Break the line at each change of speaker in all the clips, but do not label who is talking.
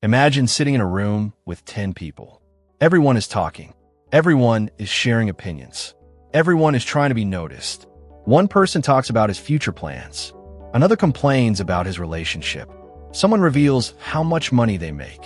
Imagine sitting in a room with 10 people. Everyone is talking. Everyone is sharing opinions. Everyone is trying to be noticed. One person talks about his future plans. Another complains about his relationship. Someone reveals how much money they make.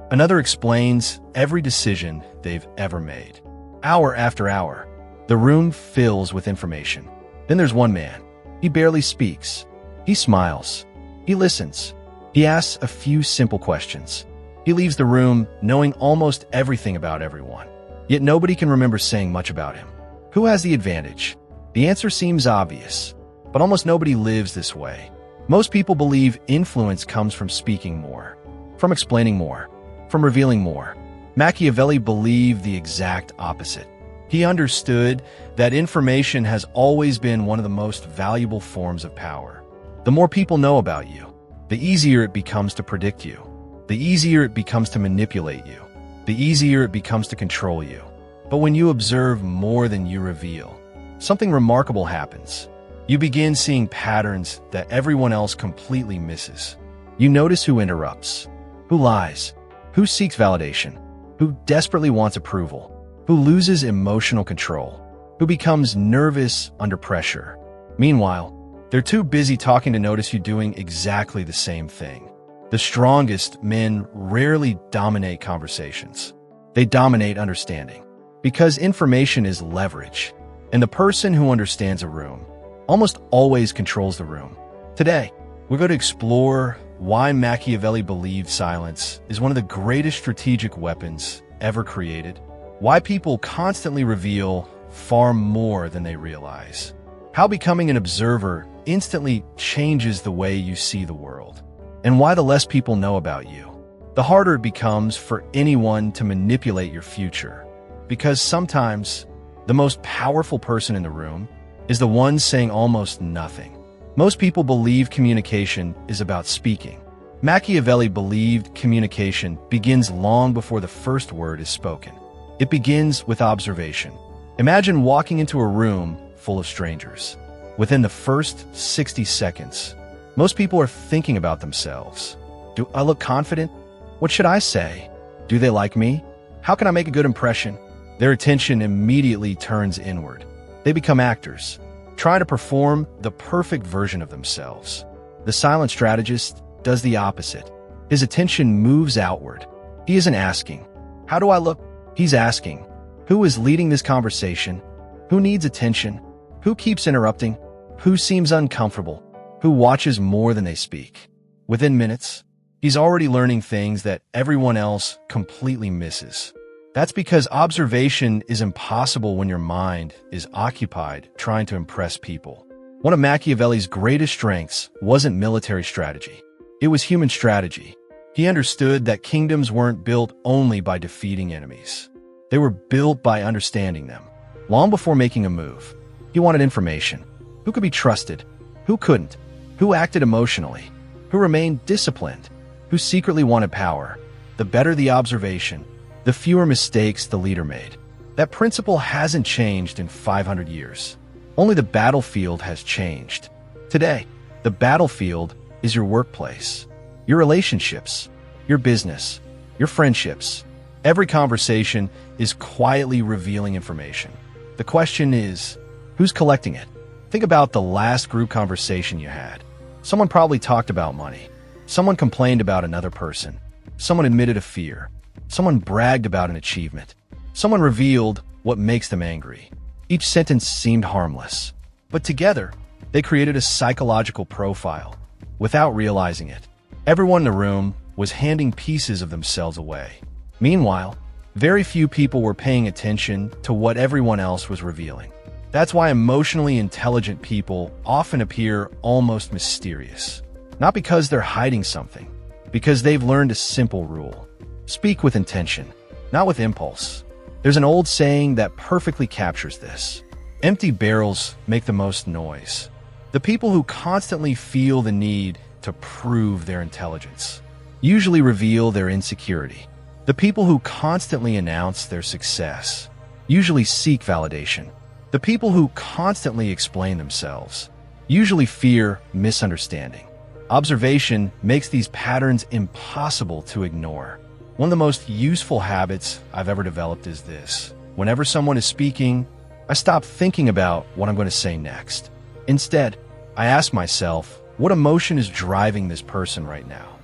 Another explains every decision they've ever made. Hour after hour, the room fills with information. Then there's one man. He barely speaks. He smiles. He listens. He asks a few simple questions. He leaves the room knowing almost everything about everyone. Yet nobody can remember saying much about him. Who has the advantage? The answer seems obvious, but almost nobody lives this way. Most people believe influence comes from speaking more, from explaining more, from revealing more. Machiavelli believed the exact opposite. He understood that information has always been one of the most valuable forms of power. The more people know about you, the easier it becomes to predict you. The easier it becomes to manipulate you. The easier it becomes to control you. But when you observe more than you reveal, something remarkable happens. You begin seeing patterns that everyone else completely misses. You notice who interrupts, who lies, who seeks validation, who desperately wants approval, who loses emotional control, who becomes nervous under pressure. Meanwhile, they're too busy talking to notice you doing exactly the same thing. The strongest men rarely dominate conversations. They dominate understanding. Because information is leverage, and the person who understands a room almost always controls the room. Today, we're going to explore why Machiavelli believed silence is one of the greatest strategic weapons ever created, why people constantly reveal far more than they realize, how becoming an observer instantly changes the way you see the world, and why the less people know about you, the harder it becomes for anyone to manipulate your future. Because sometimes, the most powerful person in the room is the one saying almost nothing. Most people believe communication is about speaking. Machiavelli believed communication begins long before the first word is spoken. It begins with observation. Imagine walking into a room full of strangers. Within the first 60 seconds, most people are thinking about themselves. Do I look confident? What should I say? Do they like me? How can I make a good impression? Their attention immediately turns inward. They become actors, trying to perform the perfect version of themselves. The silent strategist does the opposite. His attention moves outward. He isn't asking, "How do I look?" He's asking, "Who is leading this conversation? Who needs attention? Who keeps interrupting? Who seems uncomfortable? Who watches more than they speak?" Within minutes, he's already learning things that everyone else completely misses. That's because observation is impossible when your mind is occupied trying to impress people. One of Machiavelli's greatest strengths wasn't military strategy. It was human strategy. He understood that kingdoms weren't built only by defeating enemies. They were built by understanding them. Long before making a move, he wanted information. Who could be trusted? Who couldn't? Who acted emotionally? Who remained disciplined? Who secretly wanted power? The better the observation, the fewer mistakes the leader made. That principle hasn't changed in 500 years. Only the battlefield has changed. Today, the battlefield is your workplace, your relationships, your business, your friendships. Every conversation is quietly revealing information. The question is, who's collecting it? Think about the last group conversation you had. Someone probably talked about money. Someone complained about another person. Someone admitted a fear. Someone bragged about an achievement. Someone revealed what makes them angry. Each sentence seemed harmless, but together, they created a psychological profile. Without realizing it, everyone in the room was handing pieces of themselves away. Meanwhile, very few people were paying attention to what everyone else was revealing. That's why emotionally intelligent people often appear almost mysterious. Not because they're hiding something, because they've learned a simple rule. Speak with intention, not with impulse. There's an old saying that perfectly captures this. Empty barrels make the most noise. The people who constantly feel the need to prove their intelligence usually reveal their insecurity. The people who constantly announce their success usually seek validation. The people who constantly explain themselves usually fear misunderstanding. Observation makes these patterns impossible to ignore. One of the most useful habits I've ever developed is this. Whenever someone is speaking, I stop thinking about what I'm going to say next. Instead, I ask myself, what emotion is driving this person right now?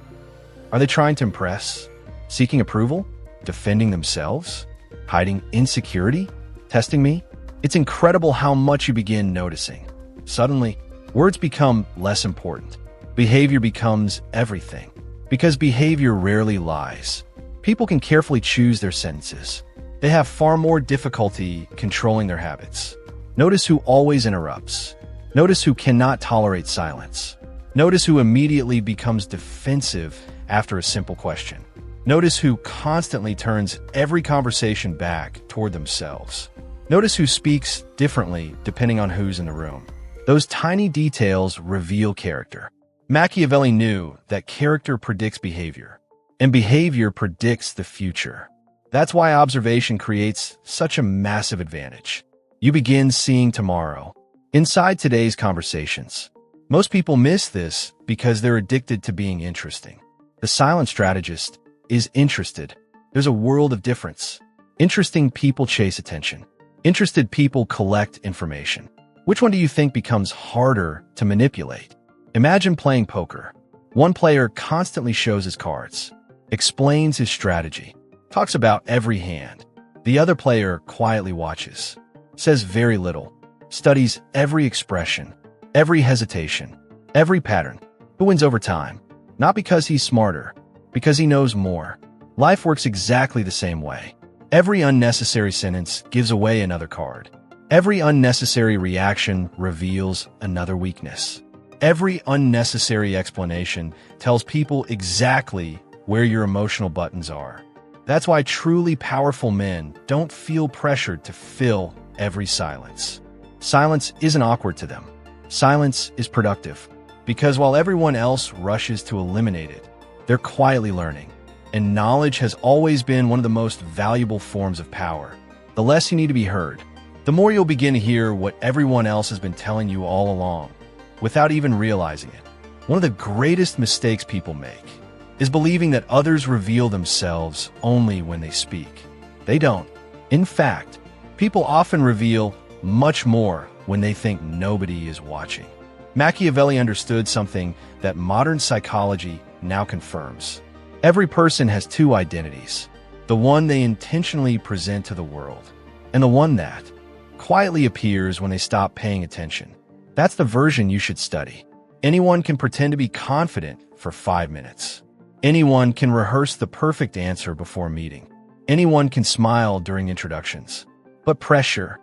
Are they trying to impress? Seeking approval? Defending themselves? Hiding insecurity? Testing me? It's incredible how much you begin noticing. Suddenly, words become less important. Behavior becomes everything. Because behavior rarely lies. People can carefully choose their sentences. They have far more difficulty controlling their habits. Notice who always interrupts. Notice who cannot tolerate silence. Notice who immediately becomes defensive after a simple question. Notice who constantly turns every conversation back toward themselves. Notice who speaks differently depending on who's in the room. Those tiny details reveal character. Machiavelli knew that character predicts behavior, and behavior predicts the future. That's why observation creates such a massive advantage. You begin seeing tomorrow inside today's conversations. Most people miss this because they're addicted to being interesting. The silent strategist is interested. There's a world of difference. Interesting people chase attention. Interested people collect information. Which one do you think becomes harder to manipulate? Imagine playing poker. One player constantly shows his cards, explains his strategy, talks about every hand. The other player quietly watches, says very little, studies every expression, every hesitation, every pattern. Who wins over time? Not because he's smarter, because he knows more. Life works exactly the same way. Every unnecessary sentence gives away another card. Every unnecessary reaction reveals another weakness. Every unnecessary explanation tells people exactly where your emotional buttons are. That's why truly powerful men don't feel pressured to fill every silence. Silence isn't awkward to them. Silence is productive. Because while everyone else rushes to eliminate it, they're quietly learning. And knowledge has always been one of the most valuable forms of power. The less you need to be heard, the more you'll begin to hear what everyone else has been telling you all along, without even realizing it. One of the greatest mistakes people make is believing that others reveal themselves only when they speak. They don't. In fact, people often reveal much more when they think nobody is watching. Machiavelli understood something that modern psychology now confirms. Every person has two identities, the one they intentionally present to the world, and the one that quietly appears when they stop paying attention. That's the version you should study. Anyone can pretend to be confident for 5 minutes. Anyone can rehearse the perfect answer before a meeting. Anyone can smile during introductions. But pressure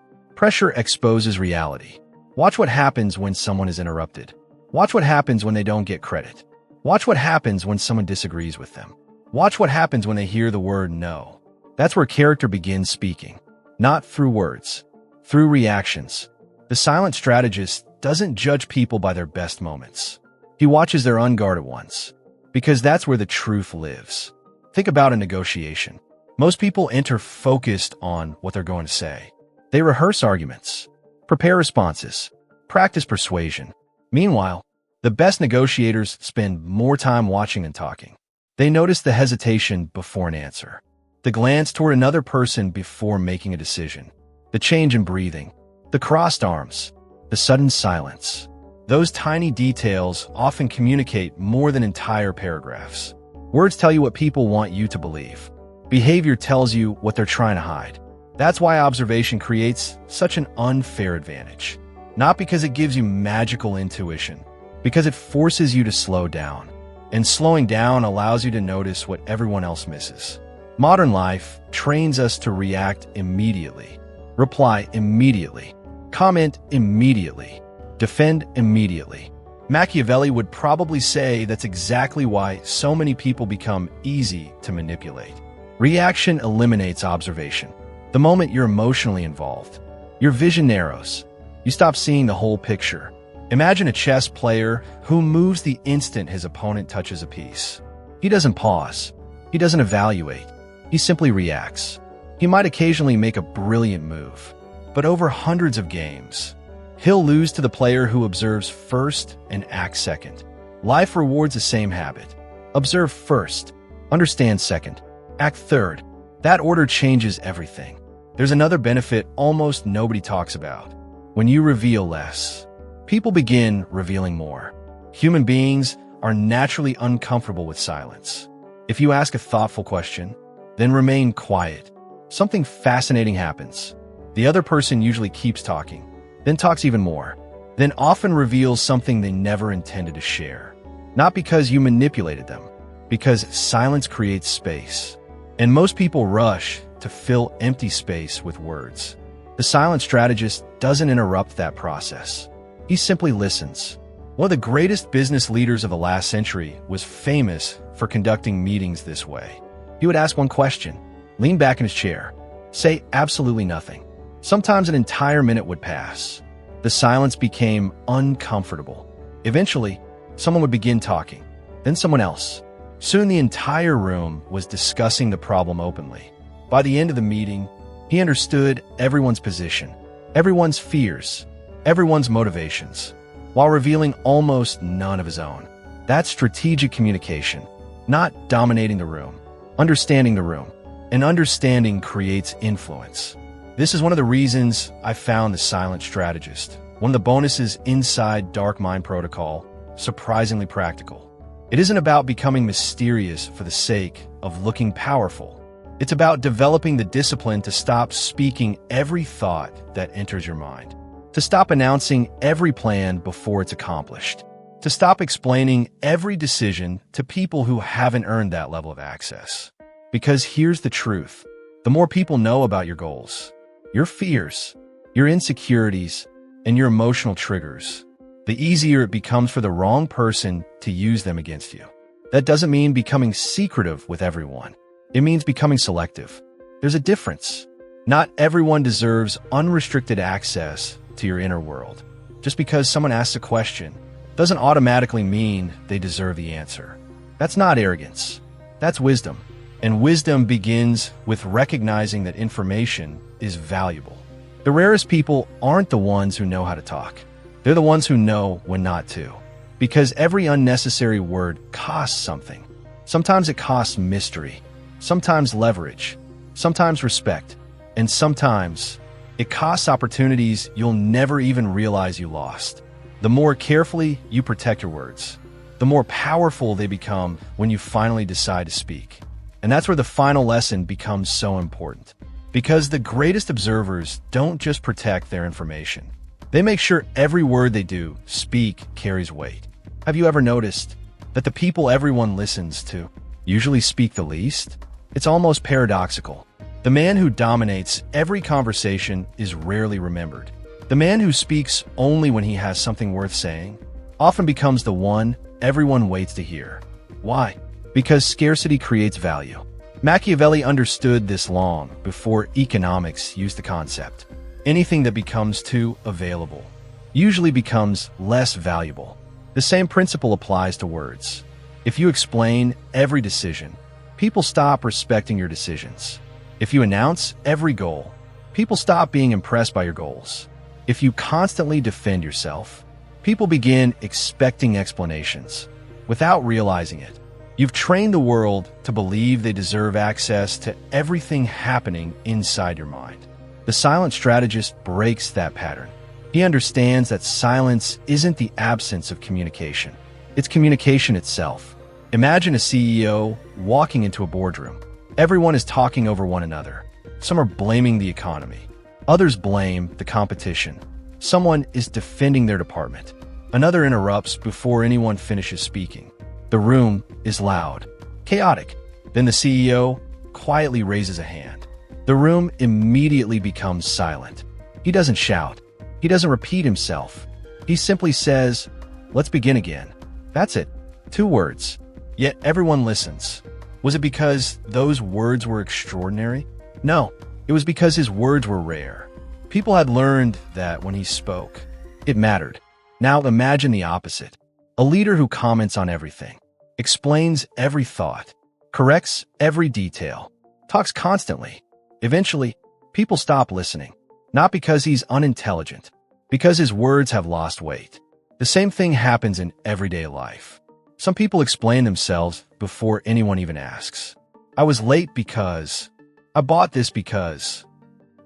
exposes reality. Watch what happens when someone is interrupted. Watch what happens when they don't get credit. Watch what happens when someone disagrees with them. Watch what happens when they hear the word no. That's where character begins speaking. Not through words, through reactions. The silent strategist doesn't judge people by their best moments. He watches their unguarded ones, because that's where the truth lives. Think about a negotiation. Most people enter focused on what they're going to say. They rehearse arguments, prepare responses, practice persuasion. Meanwhile, the best negotiators spend more time watching than talking. They notice the hesitation before an answer, the glance toward another person before making a decision, the change in breathing, the crossed arms, the sudden silence. Those tiny details often communicate more than entire paragraphs. Words tell you what people want you to believe. Behavior tells you what they're trying to hide. That's why observation creates such an unfair advantage. Not because it gives you magical intuition, because it forces you to slow down. And slowing down allows you to notice what everyone else misses. Modern life trains us to react immediately, reply immediately, comment immediately, defend immediately. Machiavelli would probably say that's exactly why so many people become easy to manipulate. Reaction eliminates observation. The moment you're emotionally involved, your vision narrows. You stop seeing the whole picture. Imagine a chess player who moves the instant his opponent touches a piece. He doesn't pause. He doesn't evaluate. He simply reacts. He might occasionally make a brilliant move, but over hundreds of games, he'll lose to the player who observes first and acts second. Life rewards the same habit. Observe first, understand second, act third. That order changes everything. There's another benefit almost nobody talks about. When you reveal less, people begin revealing more. Human beings are naturally uncomfortable with silence. If you ask a thoughtful question, then remain quiet, something fascinating happens. The other person usually keeps talking, then talks even more, then often reveals something they never intended to share. Not because you manipulated them, because silence creates space. And most people rush to fill empty space with words. The silent strategist doesn't interrupt that process. He simply listens. One of the greatest business leaders of the last century was famous for conducting meetings this way. He would ask one question, lean back in his chair, say absolutely nothing. Sometimes an entire minute would pass. The silence became uncomfortable. Eventually, someone would begin talking, then someone else. Soon the entire room was discussing the problem openly. By the end of the meeting, he understood everyone's position, everyone's fears, everyone's motivations, while revealing almost none of his own. That's strategic communication, not dominating the room, understanding the room. And understanding creates influence. This is one of the reasons I found the Silent Strategist, one of the bonuses inside Dark Mind Protocol, surprisingly practical. It isn't about becoming mysterious for the sake of looking powerful. It's about developing the discipline to stop speaking every thought that enters your mind, to stop announcing every plan before it's accomplished, to stop explaining every decision to people who haven't earned that level of access. Because here's the truth. The more people know about your goals, your fears, your insecurities, and your emotional triggers, the easier it becomes for the wrong person to use them against you. That doesn't mean becoming secretive with everyone. It means becoming selective. There's a difference. Not everyone deserves unrestricted access to your inner world. Just because someone asks a question doesn't automatically mean they deserve the answer. That's not arrogance. That's wisdom. And wisdom begins with recognizing that information is valuable. The rarest people aren't the ones who know how to talk. They're the ones who know when not to. Because every unnecessary word costs something. Sometimes it costs mystery, sometimes leverage, sometimes respect, and sometimes it costs opportunities you'll never even realize you lost. The more carefully you protect your words, the more powerful they become when you finally decide to speak. And that's where the final lesson becomes so important. Because the greatest observers don't just protect their information. They make sure every word they do speak carries weight. Have you ever noticed that the people everyone listens to usually speak the least? It's almost paradoxical. The man who dominates every conversation is rarely remembered. The man who speaks only when he has something worth saying often becomes the one everyone waits to hear. Why? Because scarcity creates value. Machiavelli understood this long before economics used the concept. Anything that becomes too available usually becomes less valuable. The same principle applies to words. If you explain every decision, people stop respecting your decisions. If you announce every goal, people stop being impressed by your goals. If you constantly defend yourself, people begin expecting explanations without realizing it. You've trained the world to believe they deserve access to everything happening inside your mind. The silent strategist breaks that pattern. He understands that silence isn't the absence of communication. It's communication itself. Imagine a CEO walking into a boardroom. Everyone is talking over one another. Some are blaming the economy. Others blame the competition. Someone is defending their department. Another interrupts before anyone finishes speaking. The room is loud, chaotic. Then the CEO quietly raises a hand. The room immediately becomes silent. He doesn't shout. He doesn't repeat himself. He simply says, "Let's begin again." That's it. 2 words. Yet everyone listens. Was it because those words were extraordinary? No, it was because his words were rare. People had learned that when he spoke, it mattered. Now imagine the opposite. A leader who comments on everything, explains every thought, corrects every detail, talks constantly. Eventually, people stop listening. Not because he's unintelligent, because his words have lost weight. The same thing happens in everyday life. Some people explain themselves before anyone even asks. I was late because. I bought this because.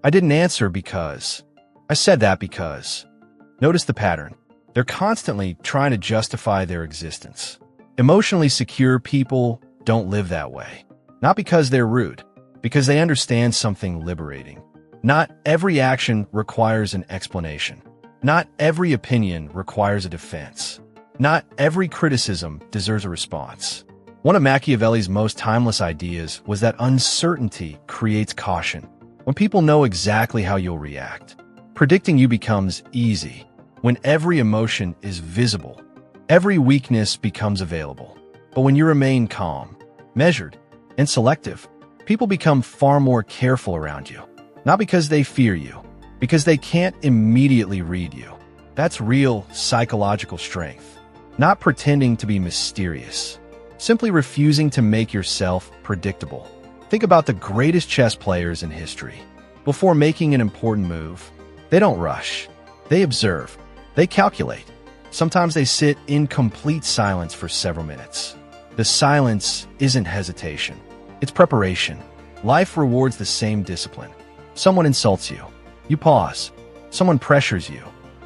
I didn't answer because. I said that because. Notice the pattern. They're constantly trying to justify their existence. Emotionally secure people don't live that way. Not because they're rude, because they understand something liberating. Not every action requires an explanation. Not every opinion requires a defense. Not every criticism deserves a response. One of Machiavelli's most timeless ideas was that uncertainty creates caution. When people know exactly how you'll react, predicting you becomes easy. When every emotion is visible, every weakness becomes available. But when you remain calm, measured, and selective, people become far more careful around you. Not because they fear you, because they can't immediately read you. That's real psychological strength. Not pretending to be mysterious. Simply refusing to make yourself predictable. Think about the greatest chess players in history. Before making an important move, they don't rush. They observe. They calculate. Sometimes they sit in complete silence for several minutes. The silence isn't hesitation. It's preparation. Life rewards the same discipline. Someone insults you. You pause. Someone pressures you.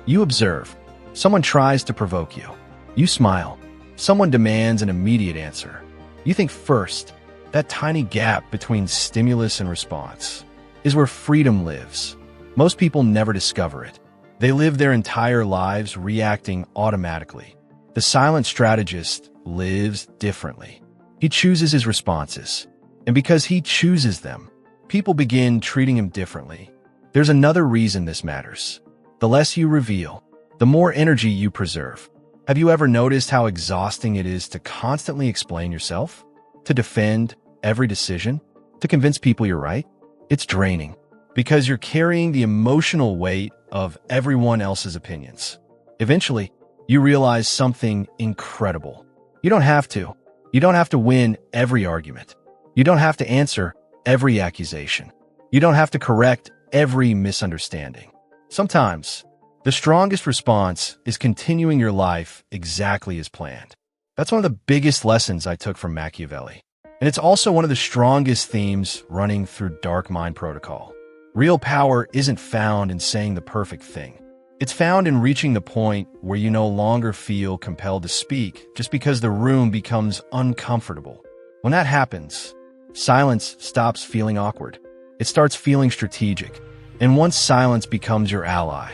You observe. Someone tries to provoke you. You smile. Someone demands an immediate answer. You think first. That tiny gap between stimulus and response is where freedom lives. Most people never discover it. They live their entire lives reacting automatically. The silent strategist lives differently. He chooses his responses. And because he chooses them, people begin treating him differently. There's another reason this matters. The less you reveal, the more energy you preserve. Have you ever noticed how exhausting it is to constantly explain yourself? To defend every decision? To convince people you're right? It's draining because you're carrying the emotional weight of everyone else's opinions. Eventually, you realize something incredible. You don't have to. You don't have to win every argument. You don't have to answer every accusation. You don't have to correct every misunderstanding. Sometimes, the strongest response is continuing your life exactly as planned. That's one of the biggest lessons I took from Machiavelli. And it's also one of the strongest themes running through Dark Mind Protocol. Real power isn't found in saying the perfect thing. It's found in reaching the point where you no longer feel compelled to speak just because the room becomes uncomfortable. When that happens, silence stops feeling awkward. It starts feeling strategic. And once silence becomes your ally,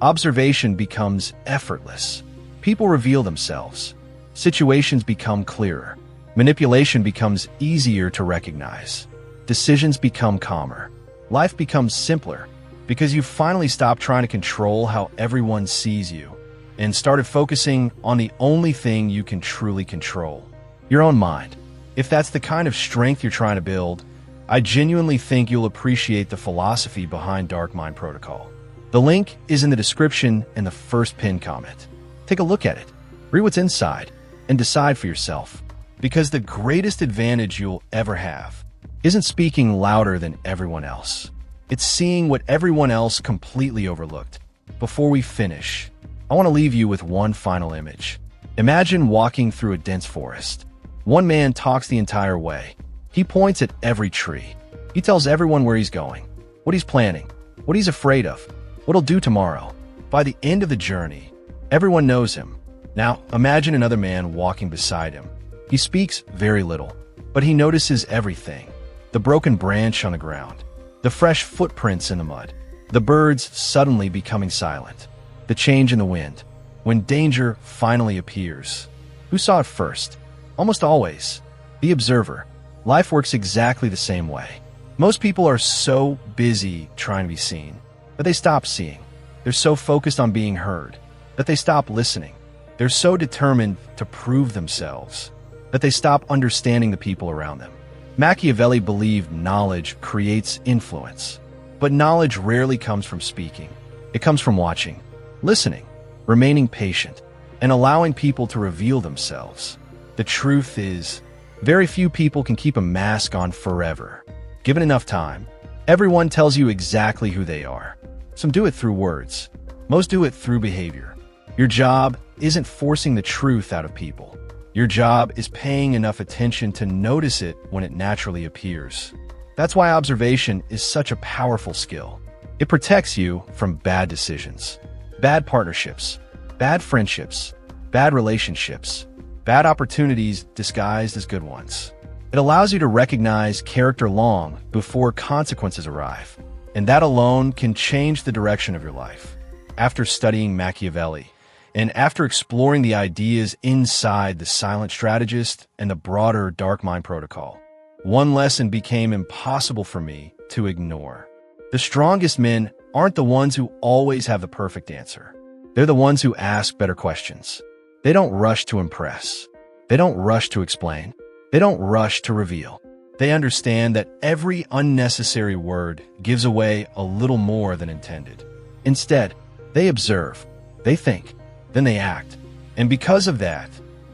observation becomes effortless. People reveal themselves. Situations become clearer. Manipulation becomes easier to recognize. Decisions become calmer. Life becomes simpler because you finally stopped trying to control how everyone sees you and started focusing on the only thing you can truly control, your own mind. If that's the kind of strength you're trying to build, I genuinely think you'll appreciate the philosophy behind Dark Mind Protocol. The link is in the description and the first pinned comment. Take a look at it, read what's inside, and decide for yourself. Because the greatest advantage you'll ever have isn't speaking louder than everyone else. It's seeing what everyone else completely overlooked. Before we finish, I want to leave you with one final image. Imagine walking through a dense forest. One man talks the entire way. He points at every tree. He tells everyone where he's going, what he's planning, what he's afraid of, what he'll do tomorrow. By the end of the journey, everyone knows him. Now, imagine another man walking beside him. He speaks very little, but he notices everything. The broken branch on the ground, the fresh footprints in the mud, the birds suddenly becoming silent, the change in the wind. When danger finally appears, who saw it first? Almost always, the observer. Life works exactly the same way. Most people are so busy trying to be seen that they stop seeing. They're so focused on being heard that they stop listening. They're so determined to prove themselves that they stop understanding the people around them. Machiavelli believed knowledge creates influence, but knowledge rarely comes from speaking. It comes from watching, listening, remaining patient, and allowing people to reveal themselves. The truth is, very few people can keep a mask on forever. Given enough time, everyone tells you exactly who they are. Some do it through words. Most do it through behavior. Your job isn't forcing the truth out of people. Your job is paying enough attention to notice it when it naturally appears. That's why observation is such a powerful skill. It protects you from bad decisions, bad partnerships, bad friendships, bad relationships, bad opportunities disguised as good ones. It allows you to recognize character long before consequences arrive, and that alone can change the direction of your life. After studying Machiavelli, and after exploring the ideas inside the Silent Strategist and the broader Dark Mind protocol, one lesson became impossible for me to ignore. The strongest men aren't the ones who always have the perfect answer. They're the ones who ask better questions. They don't rush to impress. They don't rush to explain. They don't rush to reveal. They understand that every unnecessary word gives away a little more than intended. Instead, they observe, they think, then they act. And because of that,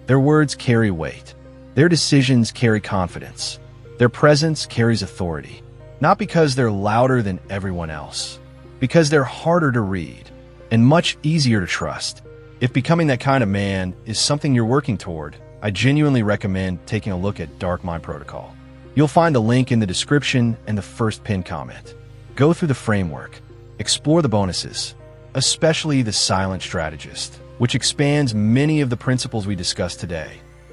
their words carry weight. Their decisions carry confidence. Their presence carries authority. Not because they're louder than everyone else, because they're harder to read and much easier to trust. If becoming that kind of man is something you're working toward, I genuinely recommend taking a look at Dark Mind Protocol. You'll find the link in the description and the first pinned comment. Go through the framework, explore the bonuses, especially the Silent Strategist, which expands many of the principles we discussed today.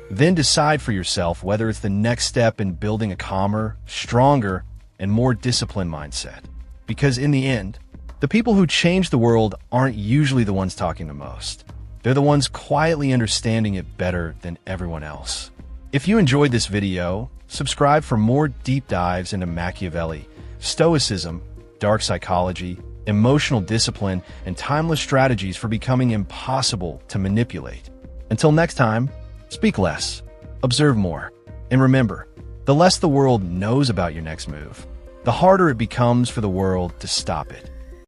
Then decide for yourself whether it's the next step in building a calmer, stronger, and more disciplined mindset. Because in the end, the people who change the world aren't usually the ones talking the most. They're the ones quietly understanding it better than everyone else. If you enjoyed this video, subscribe for more deep dives into Machiavelli, Stoicism, dark psychology, emotional discipline, and timeless strategies for becoming impossible to manipulate. Until next time, speak less, observe more, and remember, the less the world knows about your next move, the harder it becomes for the world to stop it.